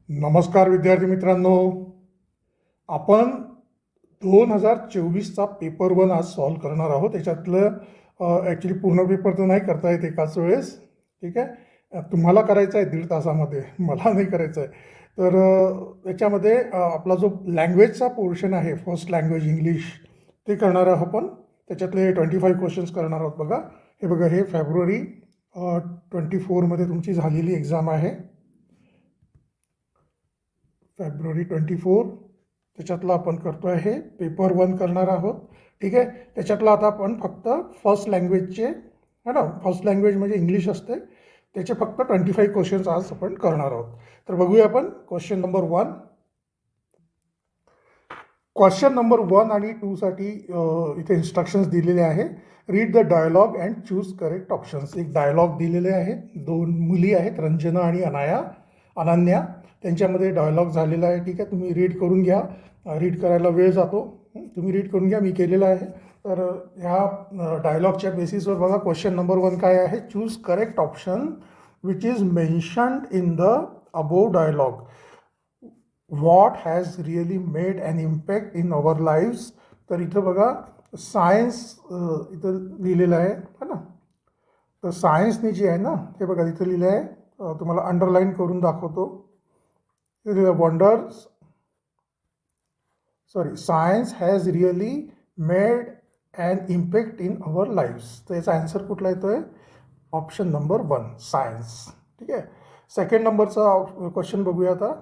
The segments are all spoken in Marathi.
नमस्कार विद्यार्थी मित्रांनो. आपण 2024चा पेपर 1 आज सॉल्व करणार आहोत. त्याच्यातलं ॲक्च्युली पूर्ण पेपर तर नाही करता येत एकाच वेळेस. ठीक आहे. तुम्हाला करायचं आहे 1.5 तासामध्ये, मला नाही करायचं आहे. तर याच्यामध्ये आपला जो लँग्वेजचा पोर्शन आहे, फर्स्ट लँग्वेज इंग्लिश, ते करणार आहोत आपण. त्याच्यातले 25 क्वेश्चन्स करणार आहोत. बघा हे, बघा हे फेब्रुवारी 24मध्ये तुमची झालेली एक्झाम आहे. फेब्रुवारी 24 त्याच्यातलं आपण करतो आहे, पेपर 1 करणार आहोत. ठीक आहे. त्याच्यातलं आता आपण फक्त फर्स्ट लँग्वेजचे है ना, फर्स्ट लँग्वेज म्हणजे इंग्लिश असते, त्याचे फक्त 25 क्वेश्चन्स आज आपण करणार आहोत. तर बघूया आपण क्वेश्चन नंबर 1. क्वेश्चन नंबर 1 आणि 2साठी इथे इन्स्ट्रक्शन्स दिलेले आहे. Read the dialogue and choose correct options. एक डायलॉग दिलेले आहे. 2 मुली आहेत, रंजना आणि अनन्या. त्यांच्यामध्ये डायलॉग झालेला आहे. ठीक आहे. तुम्ही रीड करून घ्या. रीड करायला वेळ जातो. तुम्ही रीड करून घ्या, मी केलेलं आहे. तर ह्या डायलॉगच्या बेसिसवर बघा क्वेश्चन नंबर 1 काय आहे. Choose correct option which is mentioned in the above dialogue. What has really made an impact in our lives. तर इथं बघा सायन्स इथं लिहिलेलं आहे ना. तर सायन्सने जे आहे ना, हे बघा इथं लिहिलं आहे. तुम्हाला अंडरलाईन करून दाखवतो. Wonders science has really made an impact in our lives. तर याचा आन्सर कुठला येतो आहे. Option number 1 science. ठीक आहे. सेकंड नंबरचा क्वेश्चन बघूया आता.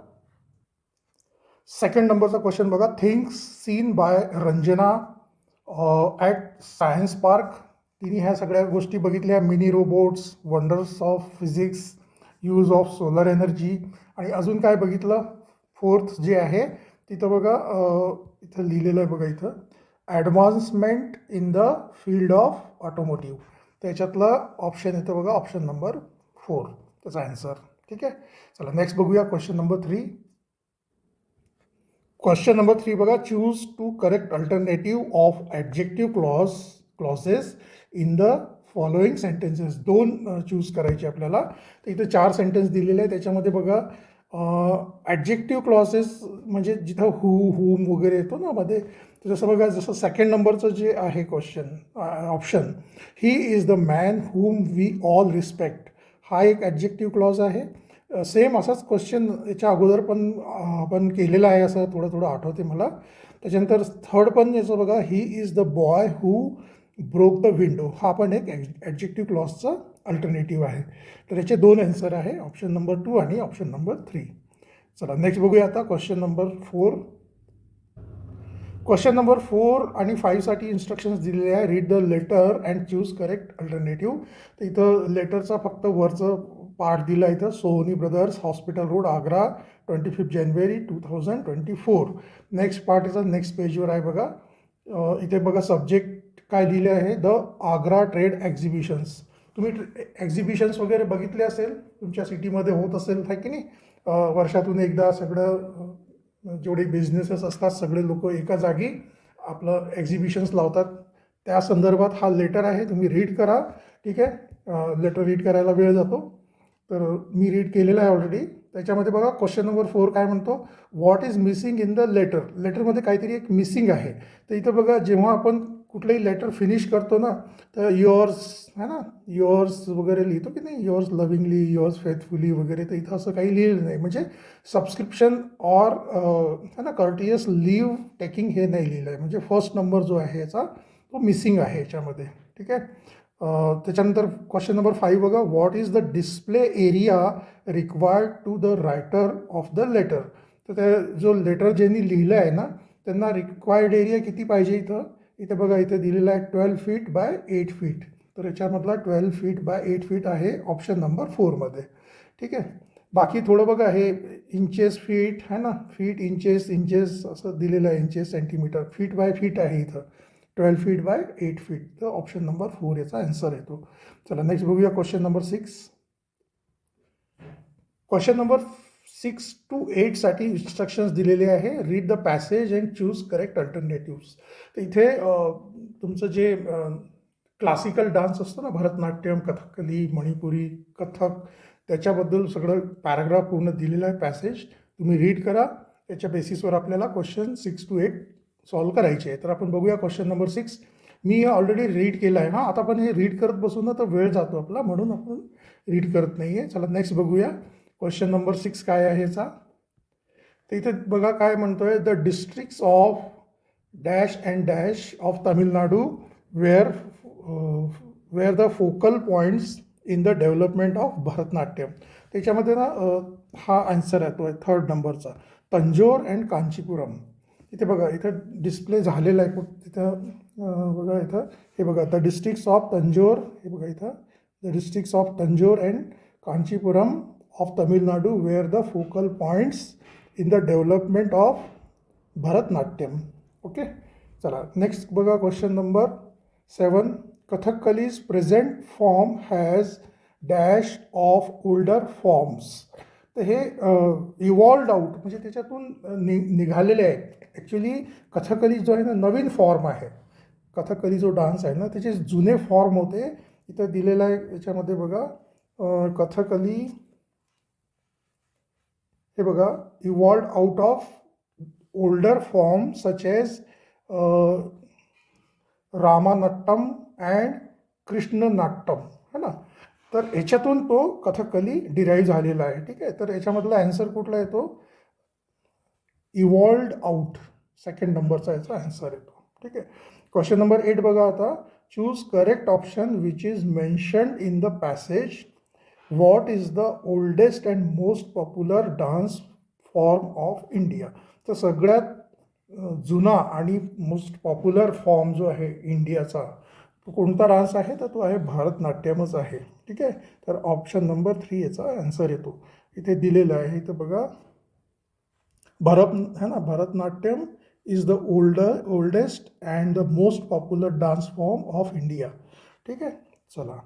सेकंड नंबरचा क्वेश्चन बघा. Things seen by Ranjana at science park. तिने ह्या सगळ्या गोष्टी बघितल्या. Mini robots, wonders of physics, use of solar energy, आणि अजून काय बघितलं. फोर्थ जे आहे तिथं बघा, इथं लिहिलेलं आहे बघा, इथं advancement in the field of automotive. त्याच्यातलं ऑप्शन येतं बघा, ऑप्शन नंबर 4 त्याचा आन्सर. ठीक आहे. चला नेक्स्ट बघूया क्वेश्चन नंबर 3. क्वेश्चन नंबर 3 बघा. Choose to correct alternative of adjective clauses in the following sentences. 2 choose करायचे आपल्याला. तर इथं 4 सेंटेन्स दिलेले आहे. त्याच्यामध्ये बघा ॲडजेक्टिव्ह क्लॉजेस म्हणजे जिथं हुम वगैरे येतो ना मध्ये. जसं बघा, जसं सेकंड नंबरचं जे आहे question option, he is the man whom we all respect. हा एक ॲडजेक्टिव्ह क्लॉज आहे. सेम असाच क्वेश्चन याच्या अगोदर पण आपण केलेला आहे, असं थोडं थोडं आठवते मला. त्याच्यानंतर थर्ड पण याचं बघा, ही is the boy who broke the window. हा पण एक ॲडजेक्टिव्ह क्लॉजचा अल्टरनेटिव्ह आहे. तर याचे 2 आन्सर आहे, ऑप्शन नंबर 2 आणि ऑप्शन नंबर 3. चला नेक्स्ट बघूया आता क्वेश्चन नंबर 4. क्वेश्चन नंबर 4 आणि 5साठी इन्स्ट्रक्शन्स दिलेले आहे. Read the letter and choose correct alternative. तर इथं लेटरचा फक्त वरचं पार्ट दिला आहे. इथं Soni brothers hospital road Agra 25 January 2024. Next part याचा नेक्स्ट पेजवर आहे बघा. इथे बघा सब्जेक्ट काय लिहिले आहे. The Agra trade exhibitions. तुम्ही एक्झिबिशन्स वगैरे बघितले असेल, तुमच्या सिटीमध्ये होत असेल आहे की नाही. वर्षातून एकदा सगळं जेवढे बिझनेसेस असतात सगळे लोक एका जागी आपलं एक्झिबिशन्स लावतात. त्या संदर्भात हा लेटर आहे. तुम्ही रीड करा. ठीक आहे. लेटर रीड करायला वेळ जातो, तर मी रीड केलेलं आहे ऑलरेडी. त्याच्यामध्ये बघा क्वेश्चन नंबर 4 काय म्हणतो. What is missing in the letter. लेटरमध्ये काहीतरी एक मिसिंग आहे. तर इथं बघा, जेव्हा आपण कुठलंही लेटर फिनिश करतो ना, तर युअर्स है ना, युअर्स वगैरे लिहितो की नाही, युअर्स लव्हिंगली, युअर्स फेथफुली वगैरे. तर इथं असं काही लिहिलं नाही. म्हणजे सबस्क्रिप्शन ऑर है ना, कर्टियस लिव्ह टेकिंग हे नाही लिहिलं आहे. म्हणजे फर्स्ट नंबर जो आहे याचा तो मिसिंग आहे याच्यामध्ये. ठीक आहे. त्याच्यानंतर क्वेश्चन नंबर 5 बघा. What is the display area required to the writer of the letter. तर त्या जो लेटर ज्यांनी लिहिलं आहे ना, त्यांना रिक्वायर्ड एरिया किती पाहिजे. इथं बघा, इथं दिलेलं आहे 12 फीट बाय 8 फीट. तर याच्यामधला 12 फीट बाय 8 फीट आहे ऑप्शन नंबर 4मध्ये. ठीक आहे. बाकी थोडं बघा, हे इंचेस फीट है ना, फीट इंचेस असं दिलेलं आहे. Inches centimetre, feet by feet आहे इथं. 12 फीट बाय 8 फीट. तर ऑप्शन नंबर 4 याचा आन्सर येतो. चला नेक्स्ट बघूया question number 6. Question number 6 to 8साठी इन्स्ट्रक्शन्स दिलेले आहे. Read the passage and choose correct alternatives. तर इथे तुमचं जे क्लासिकल डान्स असतो ना, भरतनाट्यम, कथकली, मणिपुरी, कथक, त्याच्याबद्दल सगळं पॅराग्राफ पूर्ण दिलेलं आहे. पॅसेज तुम्ही रीड करा, त्याच्या बेसिसवर आपल्याला क्वेश्चन 6 to 8 सॉल्व करायचे आहे. तर आपण बघूया क्वेश्चन नंबर 6. मी ऑलरेडी रीड केलं आहे. हां, आता आपण हे रीड करत बसू ना तर वेळ जातो आपला, म्हणून आपण रीड करत नाही आहे. चला नेक्स्ट बघूया क्वेश्चन नंबर 6 काय आहे याचा. तर इथे बघा काय म्हणतोय, the districts of dash and dash of Tamil Nadu where the focal points in the development of Bharatanatyam. त्याच्यामध्ये ना हा आन्सर आहे तो आहे 3rd नंबरचा, तंजोर अँड कांचीपुरम. इथे बघा इथं डिस्प्ले झालेला आहे तिथं बघा इथं हे बघा, द डिस्ट्रिक्ट्स ऑफ तंजोर, हे बघा इथं the districts of Tanjore and Kanchipuram of Tamil Nadu where the focal points in the development of Bharatanatyam. Okay, चला नेक्स्ट बघा question number 7. Kathakali's present form has dash of older forms. तर हे इव्हॉल्ड आउट म्हणजे त्याच्यातून निघालेले आहे. ॲक्च्युली कथकली जो आहे ना नवीन फॉर्म आहे. कथकली जो डान्स आहे ना त्याचे जुने फॉर्म होते. इथं दिलेलं आहे याच्यामध्ये बघा, कथकली हे बघा, evolved out of older form such as Ramanattam and Krishnanattam, है ना. तर ह्याच्यातून तो कथकली डिराईव्ह झालेला आहे. ठीक आहे, तर याच्यामधला ॲन्सर कुठला येतो, इव्हॉल्ड आउट, 2nd नंबरचा याचा ॲन्सर येतो. ठीक आहे, क्वेश्चन नंबर 8 बघा आता. Choose correct option which is mentioned in the passage. What is the oldest and most popular dance form of India. तर सगळ्यात जुना आणि मोस्ट पॉप्युलर फॉर्म जो आहे इंडियाचा तो कोणता डान्स आहे, तर तो आहे भरतनाट्यमच आहे. ठीक आहे, तर ऑप्शन नंबर 3 याचा आन्सर येतो. इथे दिलेलं आहे इथं बघा, है ना, Bharatanatyam is the oldest and the most popular dance form of India. ठीक आहे, चला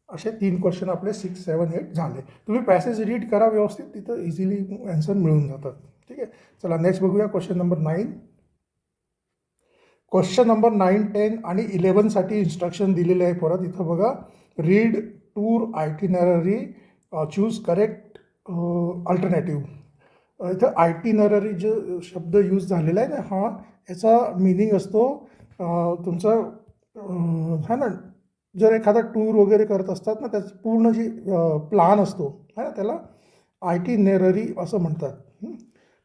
असे 3 क्वेश्चन आपले 6, 7, 8 झाले. तुम्ही पॅसेज रीड करा व्यवस्थित, तिथं इझिली आन्सर मिळून जातात. ठीक आहे, चला नेक्स्ट बघूया क्वेश्चन नंबर 9. क्वेश्चन नंबर 9, 10 आणि 11साठी इन्स्ट्रक्शन दिलेले आहे. परत इथं बघा, read tour itinerary, choose correct alternative. इथं आयटिनररी जो शब्द यूज झालेला आहे ना, हा याचा मिनिंग असतो तुमचा है ना, जर एखादा टूर वगैरे करत असतात ना त्याचं पूर्ण जी प्लान असतो है ना, त्याला आयटिनररी असं म्हणतात.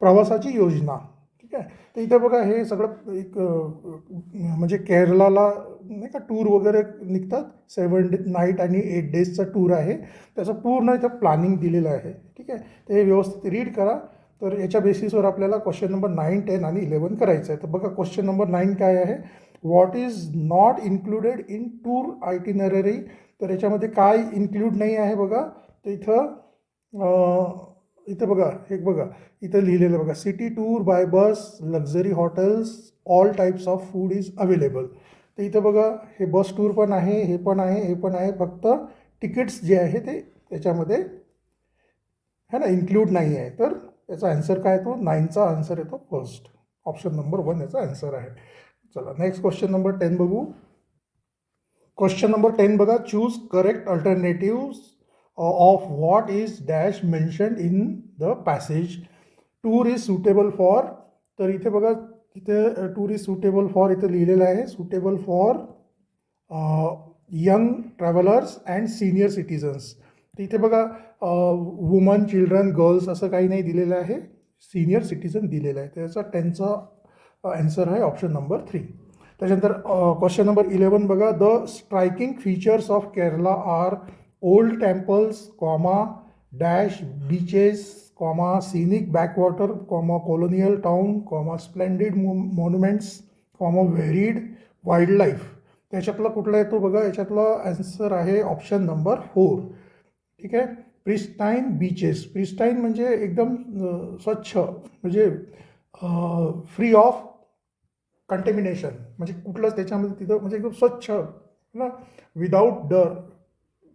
प्रवासाची योजना. ठीक आहे, तर इथे बघा हे सगळं एक म्हणजे केरळाला नाही का टूर वगैरे निघतात, 7 नाईट आणि 8 डेजचा टूर आहे. त्याचं पूर्ण इथं प्लॅनिंग दिलेलं आहे. ठीक आहे, तर हे व्यवस्थित रीड करा. तर याच्या बेसिसवर आपल्याला क्वेश्चन नंबर 9, 10 आणि 11 करायचं आहे. तर बघा क्वेश्चन नंबर 9 काय आहे, what is not included in tour itinerary. तर याच्यामध्ये काय इन्क्लूड नाही आहे बघा. तर इथं बघा, हे बघा इथं लिहिलेलं बघा, city tour by bus, luxury hotels, all types of food is available. तर इथं बघा हे बस टूर पण आहे, हे पण आहे, हे पण आहे, फक्त तिकीट्स जे आहे ते त्याच्यामध्ये है ना इन्क्लूड नाही आहे. तर याचा आन्सर काय येतो, 9चा आन्सर येतो फर्स्ट, ऑप्शन नंबर 1 याचा आन्सर आहे. चला नेक्स्ट क्वेश्चन नंबर 10 बघू. क्वेश्चन नंबर 10 बघा, choose correct alternatives of what is dash mentioned in the passage. Tour is suitable for. तर इथे बघा, इथे टूर इज सुटेबल फॉर इथं लिहिलेलं आहे, suitable for young travellers and senior citizens. तर इथे बघा वुमन, चिल्ड्रन, गर्ल्स असं काही नाही दिलेलं आहे, सिनियर सिटीजन दिलेलं आहे. त्याचा 10चा आन्सर आहे ऑप्शन नंबर 3. त्याच्यानंतर क्वेश्चन नंबर 11 बघा, the striking features of Kerala are old temples, comma dash beaches, comma scenic backwater, comma colonial town, comma splendid monuments, comma varied wild life. त्याच्यातला कुठला येतो बघा, याच्यातला आन्सर आहे ऑप्शन नंबर 4. ठीक आहे, प्रिस्टाईन बीचेस. प्रिस्टाईन म्हणजे एकदम स्वच्छ, म्हणजे फ्री ऑफ कंटेमिनेशन, म्हणजे कुठलंच त्याच्यामध्ये तिथं म्हणजे एकदम स्वच्छ ना, विदाऊट डर,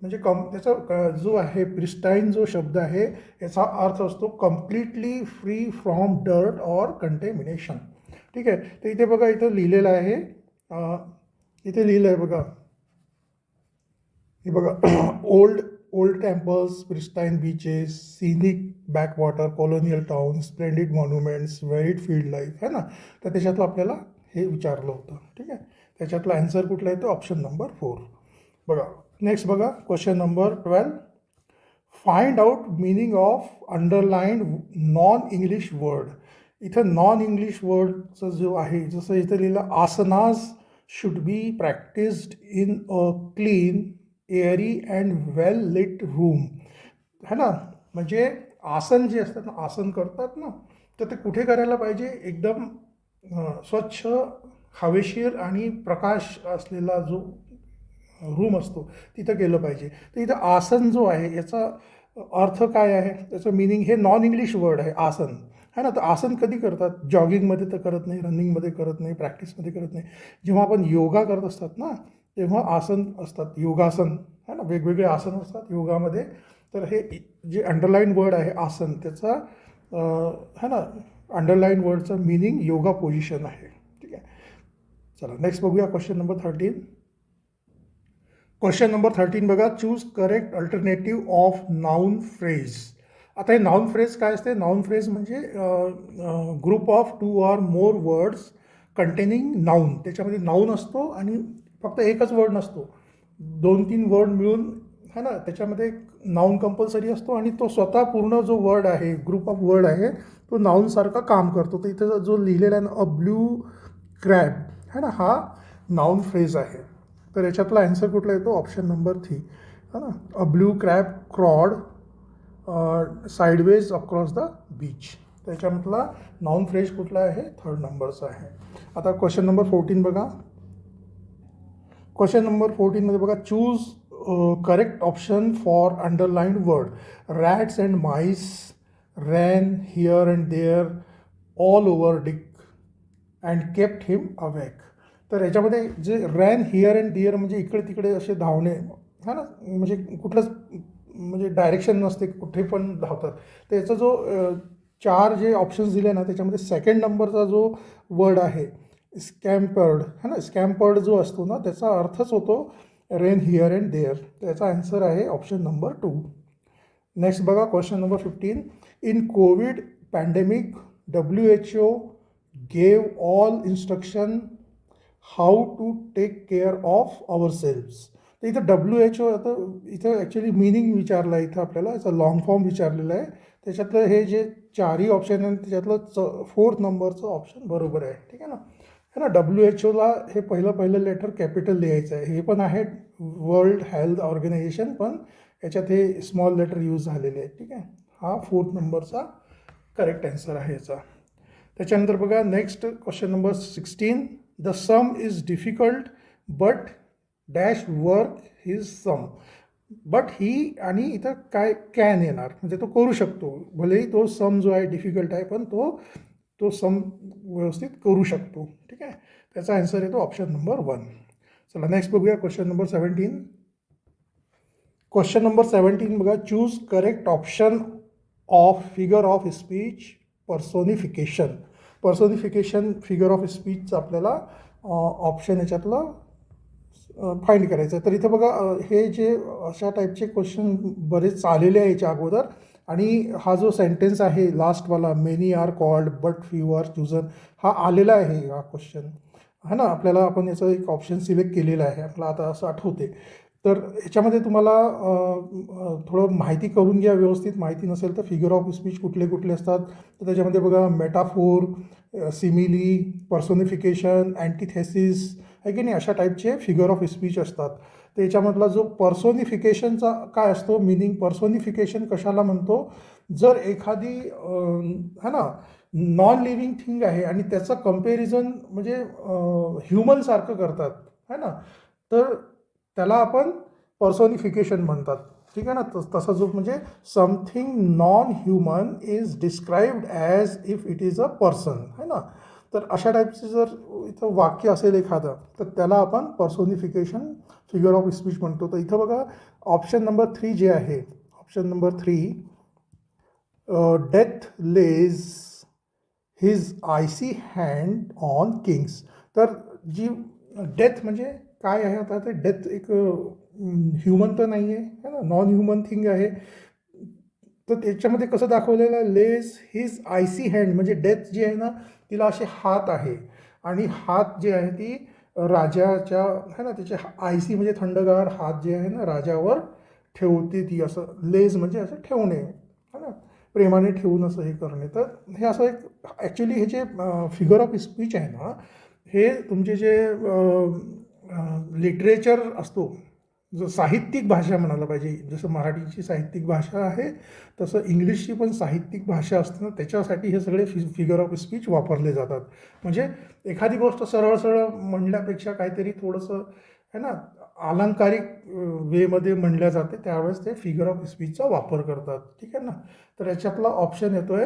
म्हणजे त्याचा जो आहे प्रिस्टाईन जो शब्द आहे याचा अर्थ असतो completely free from dirt or contamination. ठीक आहे, तर इथे बघा इथं लिहिलेलं आहे, इथे लिहिलं आहे बघा, हे बघा old old temples, pristine beaches, scenic backwater, colonial town, splendid monuments, varied field life, है ना. तर त्याच्यातलं आपल्याला हे विचारलं होतं. ठीक आहे. त्याच्यातला ॲन्सर कुठला येतो? Option number 4. बघा नेक्स्ट बघा question number 12. Find out meaning of underline non English word. इथं नॉन इंग्लिश वर्डचं जो आहे, जसं इथं लिहिलं asanas should be practised in a clean airy and well lit room, है ना. म्हणजे आसन जे असतात ना, आसन करतात ना, तर ते कुठे करायला पाहिजे? एकदम स्वच्छ, हवेशीर आणि प्रकाश असलेला जो रूम असतो तिथं गेलं पाहिजे. तर इथं आसन जो आहे याचा अर्थ काय आहे? त्याचं मिनिंग हे नॉन इंग्लिश वर्ड आहे आसन, है ना. तर आसन कधी करतात? जॉगिंगमध्ये तर करत नाही, रनिंगमध्ये करत नाही, प्रॅक्टिसमध्ये करत नाही. जेव्हा आपण योगा करत असतात ना, तेव्हा आसन असतात, योगासन, है ना. वेगवेगळे आसन असतात योगामध्ये. तर हे जे अंडरलाईन वर्ड आहे आसन, त्याचा है ना, अंडरलाईन वर्डचं मिनिंग योगा पोझिशन आहे. ठीक आहे. चला नेक्स्ट बघूया क्वेश्चन नंबर 13. क्वेश्चन नंबर 13 बघा. Choose correct alternative of noun phrase. आता हे नाऊन फ्रेज काय असते? नाऊन फ्रेज म्हणजे group of 2 or more words containing noun. त्याच्यामध्ये नाऊन असतो आणि फक्त एकच वर्ड नसतो, 2-3 वर्ड मिळून, है ना, त्याच्यामध्ये नाऊन कंपल्सरी असतो आणि तो स्वतः पूर्ण जो वर्ड आहे, ग्रुप ऑफ वर्ड आहे, तो नाऊनसारखा काम करतो. तर इथं जो लिहिलेला आहे ना, अ ब्ल्यू क्रॅब, है ना, हा नाऊन फ्रेज आहे. तर याच्यातला ॲन्सर कुठला येतो? ऑप्शन नंबर 3, है ना. A blue crab crawled sideways across the beach. त्याच्यामधला नाऊन फ्रेज कुठला आहे? 3rd नंबरचा आहे. आता क्वेश्चन नंबर 14 बघा. क्वेश्चन नंबर 14मध्ये बघा. Choose correct option for underlined word. Rats and mice ran here and there all over Dick and kept him awake. तर याच्यामध्ये जे रॅन हिअर अँड देअर म्हणजे इकडे तिकडे असे धावणे, हा ना, म्हणजे कुठलंच म्हणजे डायरेक्शन नसते, कुठे पण धावतात. त्याचा जो 4 जे ऑप्शन्स दिले ना, त्याच्यामध्ये 2nd नंबरचा जो वर्ड आहे स्कॅम्पर्ड, है ना, स्कॅम्पर्ड जो असतो ना, त्याचा अर्थच होतो रेन हिअर अँड देअर. त्याचा आन्सर आहे ऑप्शन नंबर 2. नेक्स्ट बघा question number 15. In COVID pandemic WHO gave all instruction how to take care of our selves. तर इथं WHO, आता इथं ॲक्च्युली मिनिंग विचारलं आहे इथं आपल्याला, याचा लॉंग फॉर्म विचारलेला आहे. त्याच्यातलं हे जे 4ही ऑप्शन आहे त्याच्यातलं 4th नंबरचं ऑप्शन बरोबर आहे. ठीक आहे ना. है ना. WHOला हे पहिलं लेटर कॅपिटल लिहायचं आहे. हे पण आहे वर्ल्ड हेल्थ ऑर्गनायझेशन, पण याच्यात हे स्मॉल लेटर यूज झालेले आहेत. ठीक आहे. हा 4th नंबरचा करेक्ट ॲन्सर आहे याचा. त्याच्यानंतर बघा next question number 16. The sum is difficult but dash work his sum. But he आणि इथं काय कॅन येणार, म्हणजे तो करू शकतो. भलेही तो सम जो आहे डिफिकल्ट आहे, पण तो सम व्यवस्थित करू शकतो. ठीक आहे. त्याचा आन्सर येतो ऑप्शन नंबर 1. चला नेक्स्ट बघूया क्वेश्चन नंबर 17. क्वेश्चन नंबर 17 बघा. Choose correct option of figure of speech personification. Personification figure of स्पीचचं आपल्याला ऑप्शन याच्यातलं फाईंड करायचं आहे. तर इथं बघा हे जे अशा टाईपचे क्वेश्चन बरेच आलेले आहे याच्या अगोदर, आणि हा जो सेंटेन्स आहे लास्टवाला, many are called but few are chosen, हा आलेला आहे हा क्वेश्चन, है ना. आपल्याला आपण याचं एक ऑप्शन सिलेक्ट केलेलं आहे, आपल्याला आता असं आठवते. तर ह्याच्यामध्ये तुम्हाला थोडं माहिती करून घ्या. व्यवस्थित माहिती नसेल तर फिगर ऑफ स्पीच कुठले कुठले असतात, तर त्याच्यामध्ये बघा मेटाफोर, सिमिली, पर्सोनिफिकेशन, अँटिथेसिस, आहे की नाही, अशा टाईपचे फिगर ऑफ स्पीच असतात. तर याच्यामधला जो पर्सोनिफिकेशनचा काय असतो मिनिंग, पर्सोनिफिकेशन कशाला म्हणतो? जर एखादी है ना नॉन लिव्हिंग थिंग आहे आणि त्याचं कम्पॅरिझन म्हणजे ह्युमनसारखं करतात, है ना, तर त्याला आपण पर्सोनिफिकेशन म्हणतात. ठीक आहे ना. तसा जो म्हणजे something non human is described as if it is a person, है ना. तर अशा टाईपचे जर इथं वाक्य असेल एखादं, तर त्याला आपण पर्सोनिफिकेशन फिगर ऑफ स्पीच म्हणतो. तर इथं बघा ऑप्शन नंबर 3 जे आहे, option number 3, death lays his icy hand on kings. तर जी डेथ म्हणजे काय आहे? आता ते डेथ एक ह्युमन तर नाही आहे ना, नॉन ह्युमन थिंग आहे. तर त्याच्यामध्ये कसं दाखवलेलं आहे, लेस हिज आयसी हँड, म्हणजे डेथ जी आहे ना तिला असे हात आहे आणि हात जे आहे ती राजाच्या है ना, त्याचे आयसी म्हणजे थंडगार हात जे आहे ना राजावर ठेवते ती. असं लेज म्हणजे असं ठेवणे है ना, प्रेमाने ठेवून असं हे करणे. तर हे असं एक ॲक्च्युली हे जे फिगर ऑफ स्पीच आहे ना, हे तुमचे जे लिटरेचर असतो, जो साहित्यिक भाषा म्हणायला पाहिजे, जसं मराठीची साहित्यिक भाषा आहे तसं इंग्लिशची पण साहित्यिक भाषा असते ना, त्याच्यासाठी हे सगळे फिगर ऑफ स्पीच वापरले जातात. म्हणजे एखादी गोष्ट सरळ सरळ म्हणल्यापेक्षा काहीतरी थोडंसं आहे ना अलंकारिक वेमध्ये म्हणल्या जाते, त्यावेळेस ते फिगर ऑफ स्पीचचा वापर करतात. ठीक आहे ना. तर याच्यातला ऑप्शन येतोय,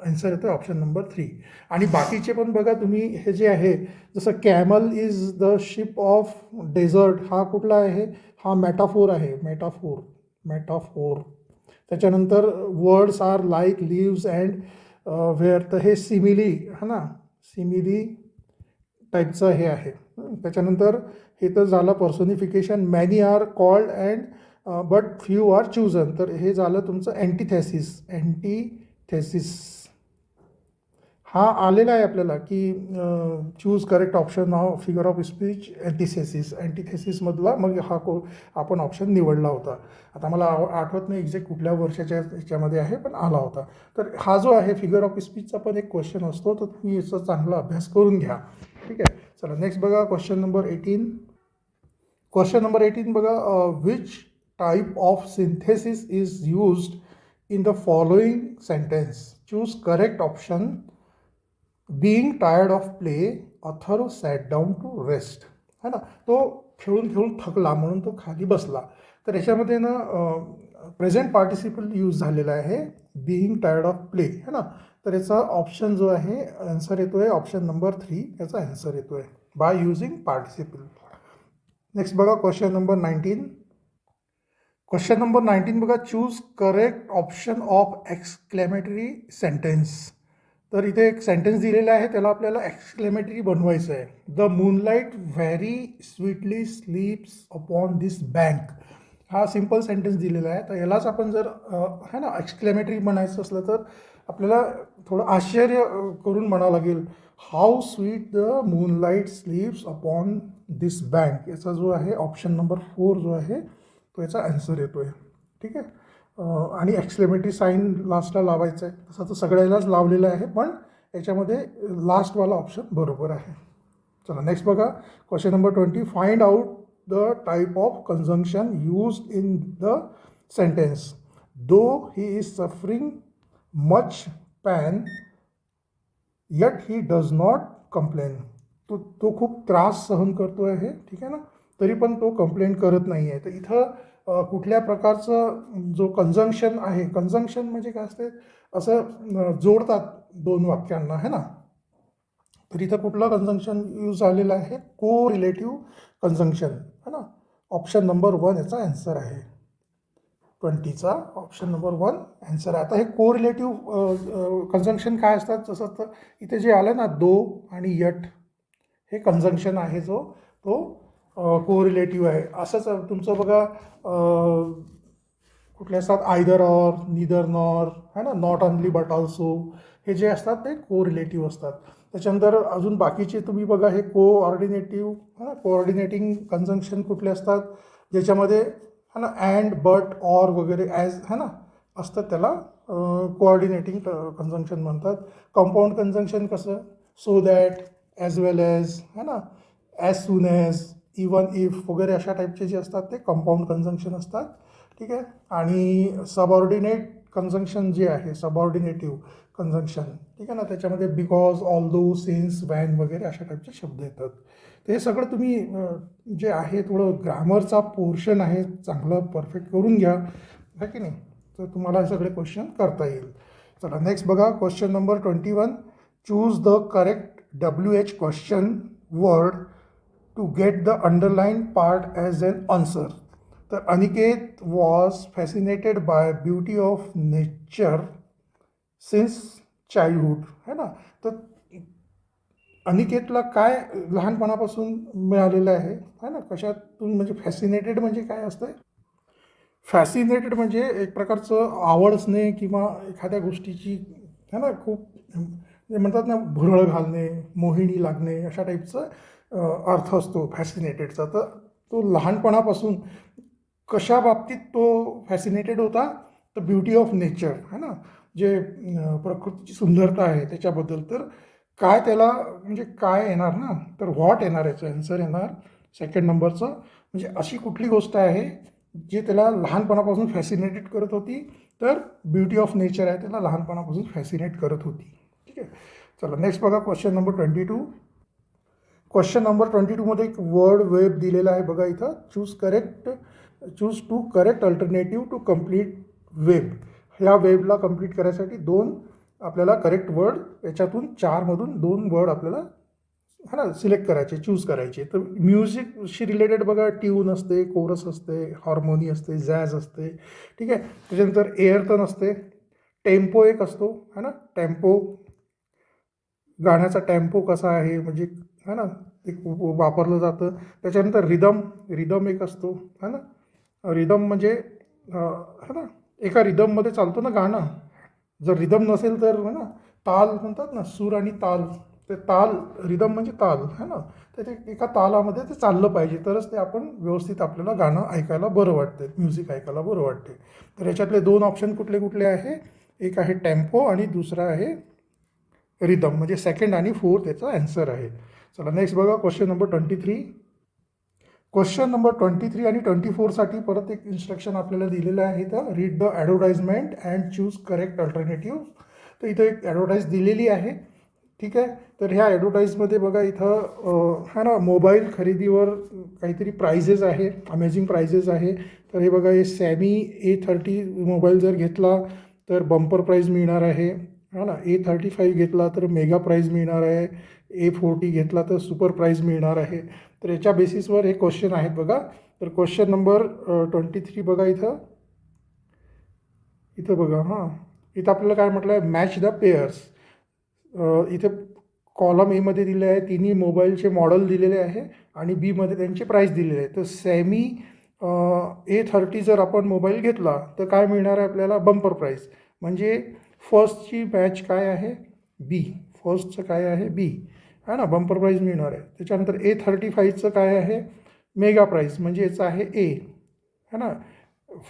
आन्सर येतोय ऑप्शन नंबर 3. आणि बाकीचे पण बघा तुम्ही, हे जे आहे जसं camel is the ship of desert, हा कुठला आहे, हा मेटाफोर आहे, मेटाफोर, मेटाफोर. त्याच्यानंतर words are like leaves and where, तर हे सिमिली है ना, सिमिली टाईपचं हे आहे. त्याच्यानंतर हे तर झालं personification, many are called and but few are chosen, तर हे झालं तुमचं अँटीथेसिस, अँटीथेसिस. हा आलेला आहे आपल्याला की choose correct option of figure of speech antithesis, अँटीथेसिसमधला मग हा आपण ऑप्शन निवडला होता. आता मला आठवत नाही एक्झॅक्ट कुठल्या वर्षाच्या ह्याच्यामध्ये आहे, पण आला होता. तर हा जो आहे फिगर ऑफ स्पीचचा पण एक क्वेश्चन असतो, तर तुम्ही याचा चांगला अभ्यास करून घ्या. ठीक आहे. चला नेक्स्ट बघा क्वेश्चन नंबर 18. क्वेश्चन नंबर 18 बघा, which type of synthesis is used in the following sentence, choose correct option. Being tired of play, Atharva sat down to rest, है ना, तो खेळून खेळून थकला म्हणून तो खाली बसला. तर याच्यामध्ये ना प्रेझेंट पार्टिसिपल यूज झालेला आहे, बीइंग टायर्ड ऑफ प्ले, है ना. तर याचा ऑप्शन जो आहे आन्सर येतो आहे ऑप्शन नंबर 3, याचा आन्सर येतो आहे बाय युझिंग पार्टिसिपल. नेक्स्ट बघा क्वेश्चन नंबर 19. क्वेश्चन नंबर 19 बघा, choose correct option of exclamatory sentence. तर इथे एक सेंटेन्स दिलेला आहे, त्याला आपल्याला एक्सक्लेमेटरी बनवायचं आहे. The moonlight very sweetly स्लीप्स upon this bank, हा सिम्पल सेंटेन्स दिलेला आहे. तर यालाच आपण जर है ना एक्सक्लेमेटरी म्हणायचं असलं तर आपल्याला थोडं आश्चर्य करून म्हणावं लागेल, how sweet the moonlight स्लीप्स upon this bank. याचा जो आहे ऑप्शन नंबर 4 जो आहे तो याचा आन्सर येतो आहे. ठीक आहे. आणि एक्सक्लेमेटरी साईन लास्टला लावायचं आहे, तसं तर सगळ्यालाच लावलेलं आहे, पण याच्यामध्ये लास्टवाला ऑप्शन बरोबर आहे. चला नेक्स्ट बघा question number 20. Find out the type of conjunction used in the sentence. Though he is suffering much pain yet he does not complain. तो खूप त्रास सहन करतो आहे, ठीक आहे ना, तरी पण तो कंप्लेंट करत नाही आहे. तर इथं कुठल्या प्रकारचं जो कंजंक्शन आहे, कंजंक्शन म्हणजे काय असते, असं जोडतात दोन वाक्यांना, है ना. तर इथं कुठलं कंजंक्शन यूज झालेलं आहे, को रिलेटिव्ह कंजंक्शन, है ना. ऑप्शन नंबर 1 याचा आन्सर आहे. 20चा ऑप्शन नंबर 1 आन्सर आहे. आता हे को रिलेटिव्ह कंजंक्शन काय असतात, जसं तर इथे जे आलं ना दो आणि यट, हे कंजंक्शन आहे जो तो को रिलेटिव्ह आहे. असंच तुमचं बघा कुठले असतात, आयदर ऑर, निदर नॉर, है ना, नॉट ओनली बट ऑल्सो, हे जे असतात ते को रिलेटिव्ह असतात. त्याच्यानंतर अजून बाकीचे तुम्ही बघा, हे कोऑर्डिनेटिव्ह है ना, कोऑर्डिनेटिंग कंजंक्शन कुठले असतात, ज्याच्यामध्ये है ना अँड, बट, ऑर वगैरे ॲज है ना असतं, त्याला कोऑर्डिनेटिंग कंजंक्शन म्हणतात. कंपाऊंड कंजंक्शन कसं, so that, as well as, है ना, as soon as, even if वगैरे अशा टाईपचे जे असतात ते कंपाऊंड कंजंक्शन असतात. ठीक आहे. आणि सबऑर्डिनेट कंजंक्शन जे आहे, सबऑर्डिनेटिव्ह कंजंक्शन, ठीक आहे ना, त्याच्यामध्ये बिकॉज, ऑल्दो, सिन्स, वॅन वगैरे अशा टाईपचे शब्द येतात. तर हे सगळं तुम्ही जे आहे थोडं ग्रामरचा पोर्शन आहे, चांगलं परफेक्ट करून घ्या, आहे की नाही, तर तुम्हाला हे सगळे क्वेश्चन करता येईल. चला नेक्स्ट बघा question number 21. Choose the correct WH question word to get the underline part as an answer. तर Aniket was fascinated by beauty of nature since childhood, है ना. तर अनिकेतला काय लहानपणापासून मिळालेलं आहे ना, कशातून, म्हणजे फॅसिनेटेड म्हणजे काय असतं? फॅसिनेटेड म्हणजे एक प्रकारचं आवड असणे किंवा एखाद्या गोष्टीची है ना खूप जे म्हणतात ना भुरळ घालणे, मोहिनी लागणे, अशा टाईपचं अर्थ असतो फॅसिनेटेडचा. तर तो लहानपणापासून कशा बाबतीत तो फॅसिनेटेड होता? तर ब्युटी ऑफ नेचर है ना, जे प्रकृतीची सुंदरता आहे त्याच्याबद्दल. तर काय त्याला म्हणजे काय येणार ना, तर व्हॉट येणार, याचं आन्सर येणार सेकंड नंबरचं. म्हणजे अशी कुठली गोष्ट आहे जे त्याला लहानपणापासून फॅसिनेटेड करत होती? तर ब्युटी ऑफ नेचर आहे त्याला लहानपणापासून फॅसिनेट करत होती. ठीक आहे. चला नेक्स्ट बघा, क्वेश्चन नंबर 22. क्वेश्चन नंबर 22मध्ये एक वर्ड वेब दिलेला आहे बघा इथं. Choose to correct alternative to complete web. ह्या वेबला कंप्लीट करायसाठी दोन आपल्याला करेक्ट वर्ड, याच्यातून चारमधून दोन वर्ड आपल्याला है ना सिलेक्ट करायचे, चूज करायचे. तर म्युझिकशी रिलेटेड बघा, ट्यून असते, कोरस असते, हार्मोनी असते, जॅज असते. ठीक आहे. त्याच्यानंतर एअरटन असते, टेम्पो एक असतो है ना, टेम्पो, गाण्याचा टेम्पो कसा आहे म्हणजे है ना ते वापरलं जातं. त्याच्यानंतर रिदम, रिदम एक असतो है ना. रिदम म्हणजे है ना, एका रिदममध्ये चालतो ना गाणं. जर रिदम नसेल तर है ना, ताल म्हणतात ना, सूर आणि ताल, ते ताल, रिदम म्हणजे ताल है ना. तर ते एका तालामध्ये ते चाललं पाहिजे, तरच ते आपण व्यवस्थित आपल्याला गाणं ऐकायला बरं वाटते, म्युझिक ऐकायला बरं वाटते. तर याच्यातले दोन ऑप्शन कुठले कुठले आहे? एक आहे टेम्पो आणि दुसरा आहे रिदम, म्हणजे सेकंड आणि फोर्थ याचा आन्सर आहे. चला नेक्स्ट बघा, क्वेश्चन नंबर 23. क्वेश्चन नंबर 23 आणि 24साठी परत एक इन्स्ट्रक्शन आपल्याला दिलेलं आहे. तर read the advertisement and choose correct alternative. तर इथं एक ॲडव्हर्टाईज दिलेली आहे. ठीक आहे. तर ह्या ॲडव्हर्टाईजमध्ये बघा इथं है ना, मोबाईल खरेदीवर काहीतरी प्राइजेस आहे, अमेझिंग प्राइजेस आहे. तर हे बघा, हे सॅमी A30 मोबाईल जर घेतला तर बंपर प्राईज मिळणार आहे है ना. A35 घेतला तर मेगा प्राईज मिळणार आहे. A40 घेतला तर सुपर प्राईज मिळणार आहे. तर याच्या बेसिसवर हे क्वेश्चन आहेत बघा. तर क्वेश्चन नंबर 23 बघा इथं, इथं बघा हां, इथं आपल्याला काय म्हटलं आहे, मॅच द पेअर्स. इथे कॉलम एमध्ये दिले आहे, तिन्ही मोबाईलचे मॉडेल दिलेले आहे आणि बीमध्ये त्यांचे प्राईस दिलेले आहे. तर सॅमी A30 जर आपण मोबाईल घेतला तर काय मिळणार आहे आपल्याला? Bumper price. म्हणजे फर्स्टची मॅच काय आहे? बी. फर्स्टचं काय आहे? बी है ना, बंपर प्राईज मिळणार आहे. त्याच्यानंतर A35चं काय आहे? मेगा प्राईस, म्हणजे याचं आहे ए है ना.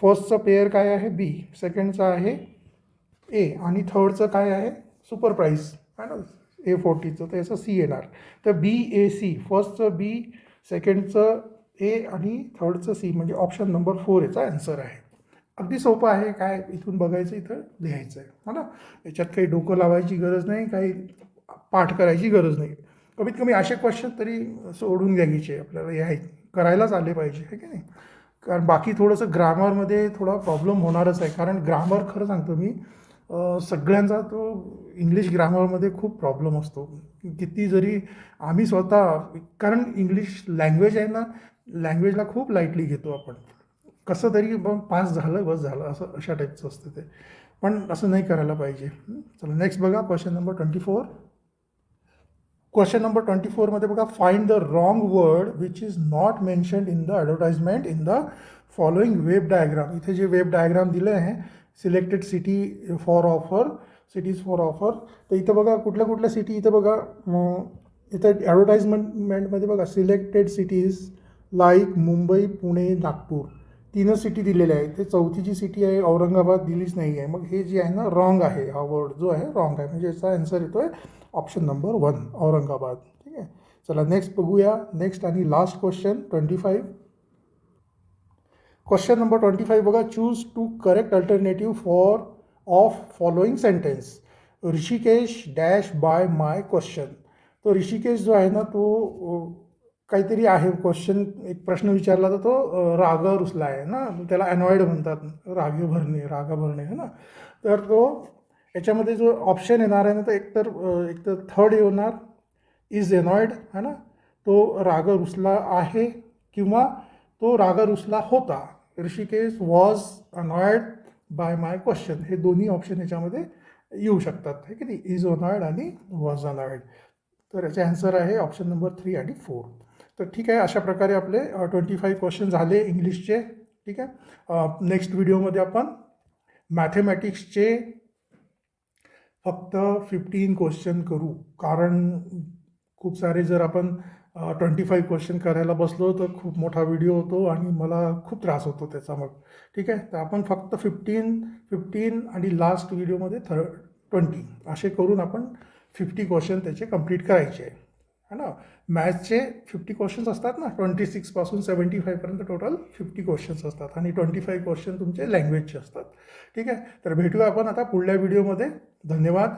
फर्स्टचं पेअर काय आहे? बी. सेकंडचं आहे ए आणि थर्डचं काय आहे? सुपर प्राईस है ना, A40चं, तर याचं सी येणार. तर BAC, फर्स्टचं बी, सेकंडचं ए आणि थर्डचं सी, म्हणजे ऑप्शन नंबर 4 याचा आन्सर आहे. अगदी सोपं आहे. काय इथून बघायचं, इथं लिहायचं आहे है ना. याच्यात काही डोकं लावायची गरज नाही, काही पाठ करायची गरज नाही. कमीत कमी असे क्वेश्चन तरी सोडून घ्यायचे आपल्याला, हे करायलाच आले पाहिजे है की नाही. कारण बाकी थोडंसं ग्रामरमध्ये थोडा प्रॉब्लेम होणारच आहे. कारण ग्रामर, खरं सांगतो मी, सगळ्यांचा तो इंग्लिश ग्रामरमध्ये खूप प्रॉब्लेम असतो. किती जरी आम्ही स्वतः, कारण इंग्लिश लँग्वेज आहे ना, लँग्वेजला खूप लाईटली घेतो आपण. कसं तरी मग पास झालं बस झालं, असं अशा टाईपचं असतं ते. पण असं नाही करायला पाहिजे. चला नेक्स्ट बघा, क्वेश्चन नंबर 24. क्वेश्चन नंबर 24मध्ये बघा, find the wrong word which is not mentioned in the advertisement in the following web diagram. इथे जे वेब डायग्राम दिले आहे, selected city for offer, cities for offer. तर इथं बघा कुठल्या कुठल्या सिटी, इथं बघा इथं ॲडव्हर्टाइजमेंटमध्ये बघा, selected cities like Mumbai, Pune, Nagpur, तीनच सिटी दिलेल्या आहे. ते चौथीची सिटी आहे औरंगाबाद दिलीच नाही आहे. मग हे जे आहे ना रॉंग आहे, हा वर्ड जो आहे रॉंग आहे, म्हणजे याचा आन्सर येतो आहे ऑप्शन नंबर 1 औरंगाबाद. ठीक आहे. चला नेक्स्ट बघूया, नेक्स्ट आणि लास्ट क्वेश्चन 25. क्वेश्चन नंबर 25 बघा, choose to correct alternative for of following sentence. Rishikesh dash by my question. तो ऋषिकेश जो आहे ना, तो काहीतरी आहे क्वेश्चन, एक प्रश्न विचारला तर तो राग रुसला आहे ना, त्याला अनॉइड म्हणतात, राग भरणे है ना. तर तो याच्यामध्ये जो ऑप्शन येणार आहे ना, तर एकतर थर्ड येणार, इज एनॉइड है ना, तो राग रुसला आहे, किंवा तो राग रुसला होता. Rishikesh was annoyed by my question, हे दोन्ही ऑप्शन याच्यामध्ये येऊ शकतात है की नाही, इज अनॉइड आणि वॉज अनॉइड. तर याचे ॲन्सर आहे ऑप्शन नंबर 3 आणि 4. तर ठीक आहे, अशा प्रकारे आपले 25 क्वेश्चन झाले इंग्लिशचे. ठीक आहे, नेक्स्ट व्हिडिओमध्ये आपण मॅथेमॅटिक्सचे फक्त 15 क्वेश्चन करू, कारण खूप सारे जर आपण 25 क्वेश्चन करायला बसलो तर खूप मोठा व्हिडिओ होतो आणि मला खूप त्रास होतो त्याचा मग. ठीक आहे, तर आपण फक्त 15 आणि लास्ट व्हिडिओमध्ये 20 असे करून आपण 50 क्वेश्चन त्याचे कंप्लीट करायचे आहे, है ना. मॅथ्सचे 50 क्वेश्चन्स असतात ना, 26 पासून 75पर्यंत टोटल 50 क्वेश्चन्स असतात आणि 25 क्वेश्चन तुमचे लँग्वेजचे असतात. ठीक आहे, तर भेटूया आपण आता पुढल्या व्हिडिओमध्ये. धन्यवाद.